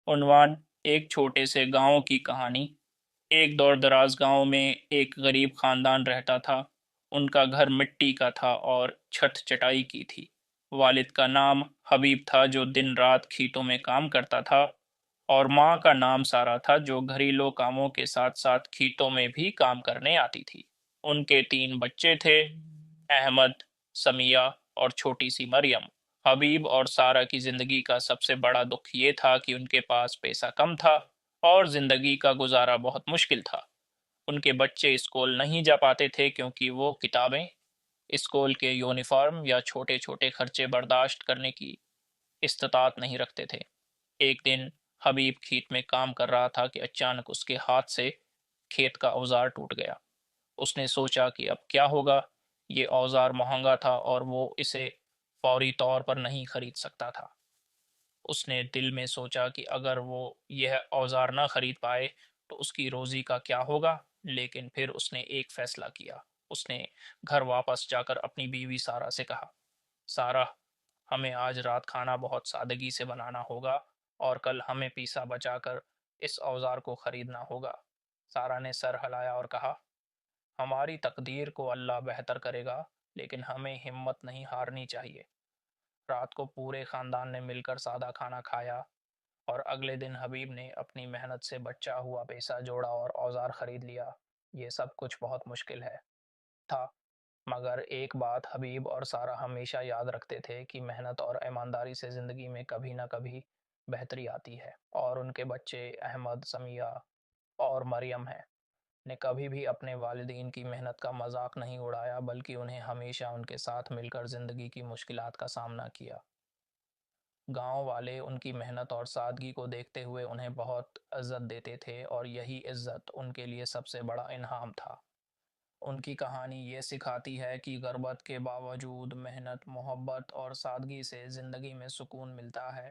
عنوان: ایک چھوٹے سے گاؤں کی کہانی۔ ایک دور دراز گاؤں میں ایک غریب خاندان رہتا تھا۔ ان کا گھر مٹی کا تھا اور چھت چٹائی کی تھی۔ والد کا نام حبیب تھا جو دن رات کھیتوں میں کام کرتا تھا، اور ماں کا نام سارا تھا جو گھریلو کاموں کے ساتھ ساتھ کھیتوں میں بھی کام کرنے آتی تھی۔ ان کے 3 بچے تھے: احمد، سمیہ اور چھوٹی سی مریم۔ حبیب اور سارہ کی زندگی کا سب سے بڑا دکھ یہ تھا کہ ان کے پاس پیسہ کم تھا اور زندگی کا گزارا بہت مشکل تھا۔ ان کے بچے اسکول نہیں جا پاتے تھے کیونکہ وہ کتابیں، اسکول کے یونیفارم یا چھوٹے چھوٹے خرچے برداشت کرنے کی استطاعت نہیں رکھتے تھے۔ ایک دن حبیب کھیت میں کام کر رہا تھا کہ اچانک اس کے ہاتھ سے کھیت کا اوزار ٹوٹ گیا۔ اس نے سوچا کہ اب کیا ہوگا۔ یہ اوزار مہنگا تھا اور وہ اسے فوری طور پر نہیں خرید سکتا تھا۔ اس نے دل میں سوچا کہ اگر وہ یہ اوزار نہ خرید پائے تو اس کی روزی کا کیا ہوگا، لیکن پھر اس نے ایک فیصلہ کیا۔ اس نے گھر واپس جا کر اپنی بیوی سارہ سے کہا: سارہ، ہمیں آج رات کھانا بہت سادگی سے بنانا ہوگا اور کل ہمیں پیسہ بچا کر اس اوزار کو خریدنا ہوگا۔ سارہ نے سر ہلایا اور کہا: ہماری تقدیر کو اللہ بہتر کرے گا، لیکن ہمیں ہمت نہیں ہارنی چاہیے۔ رات کو پورے خاندان نے مل کر سادہ کھانا کھایا، اور اگلے دن حبیب نے اپنی محنت سے بچا ہوا پیسہ جوڑا اور اوزار خرید لیا۔ یہ سب کچھ بہت مشکل تھا، مگر ایک بات حبیب اور سارہ ہمیشہ یاد رکھتے تھے کہ محنت اور ایمانداری سے زندگی میں کبھی نہ کبھی بہتری آتی ہے۔ اور ان کے بچے احمد، سمیہ اور مریم نے کبھی بھی اپنے والدین کی محنت کا مذاق نہیں اڑایا، بلکہ انہیں ہمیشہ ان کے ساتھ مل کر زندگی کی مشکلات کا سامنا کیا۔ گاؤں والے ان کی محنت اور سادگی کو دیکھتے ہوئے انہیں بہت عزت دیتے تھے، اور یہی عزت ان کے لیے سب سے بڑا انعام تھا۔ ان کی کہانی یہ سکھاتی ہے کہ غربت کے باوجود محنت، محبت اور سادگی سے زندگی میں سکون ملتا ہے۔